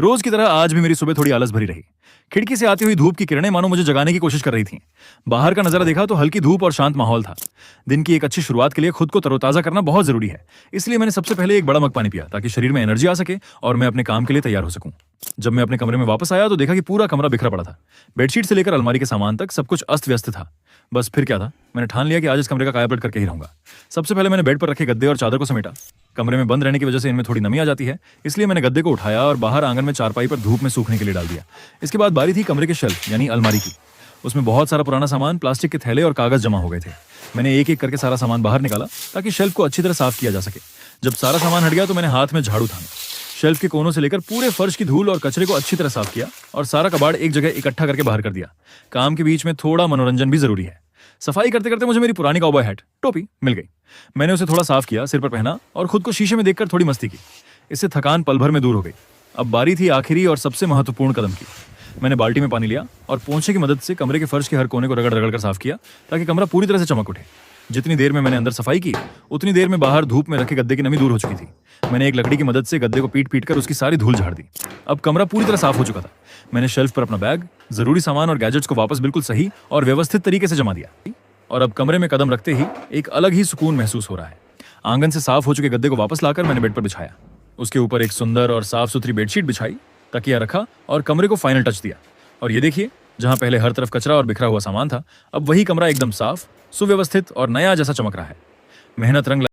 रोज की तरह आज भी मेरी सुबह थोड़ी आलस भरी रही। खिड़की से आती हुई धूप की किरणें मानो मुझे जगाने की कोशिश कर रही थीं। बाहर का नजारा देखा तो हल्की धूप और शांत माहौल था। दिन की एक अच्छी शुरुआत के लिए खुद को तरोताजा करना बहुत जरूरी है। इसलिए मैंने सबसे पहले एक बड़ा मग पानी पिया ताकि शरीर में एनर्जी आ सके और मैं अपने काम के लिए तैयार हो सकूं। जब मैं अपने कमरे में वापस आया तो देखा कि पूरा कमरा बिखरा पड़ा था। बेडशीट से लेकर अलमारी के सामान तक सब कुछ अस्त व्यस्त था। बस फिर क्या था, मैंने ठान लिया कि आज इस कमरे का कायापलट करके ही रहूंगा। सबसे पहले मैंने बेड पर रखे गद्दे और चादर को समेटा। कमरे में बंद रहने की वजह से इनमें थोड़ी नमी आ जाती है, इसलिए मैंने गद्दे को उठाया और बाहर आंगन में चारपाई पर धूप में सूखने के लिए डाल दिया। इसके बाद बारी थी कमरे के शेल्फ यानी अलमारी की। उसमें बहुत सारा पुराना सामान, प्लास्टिक के थैले और कागज जमा हो गए थे। मैंने एक एक करके सारा सामान बाहर निकाला ताकि शेल्फ को अच्छी तरह साफ किया जा सके। जब सारा सामान हट गया तो मैंने हाथ में झाड़ू थामा। शेल्फ के कोनों से लेकर पूरे फर्श की धूल और कचरे को अच्छी तरह साफ किया और सारा कबाड़ एक जगह इकट्ठा करके बाहर कर दिया। काम के बीच में थोड़ा मनोरंजन भी जरूरी है। सफाई करते करते मुझे मेरी पुरानी काउबॉय हैट टोपी मिल गई। मैंने उसे थोड़ा साफ किया, सिर पर पहना और खुद को शीशे में देखकर थोड़ी मस्ती की। इससे थकान पल भर में दूर हो गई। अब बारी थी आखिरी और सबसे महत्वपूर्ण कदम की। मैंने बाल्टी में पानी लिया और पोंछे की मदद से कमरे के फर्श के हर कोने को रगड़ रगड़ कर साफ किया ताकि कमरा पूरी तरह से चमक उठे। जितनी देर में मैंने अंदर सफाई की उतनी देर में बाहर धूप में रखे गद्दे की नमी दूर हो चुकी थी। मैंने एक लकड़ी की मदद से गद्दे को पीट पीट कर उसकी सारी धूल झाड़ दी। अब कमरा पूरी तरह साफ हो चुका था। मैंने शेल्फ पर अपना बैग, जरूरी सामान और गैजेट्स को वापस बिल्कुल सही और व्यवस्थित तरीके से जमा दिया और अब कमरे में कदम रखते ही एक अलग ही सुकून महसूस हो रहा है। आंगन से साफ हो चुके गद्दे को वापस लाकर मैंने बेड पर बिछाया। उसके ऊपर एक सुंदर और साफ सुथरी बेडशीट बिछाई, तकिया रखा और कमरे को फाइनल टच दिया। और ये देखिए, जहां पहले हर तरफ कचरा और बिखरा हुआ सामान था, अब वही कमरा एकदम साफ, सुव्यवस्थित और नया जैसा चमक रहा है। मेहनत रंग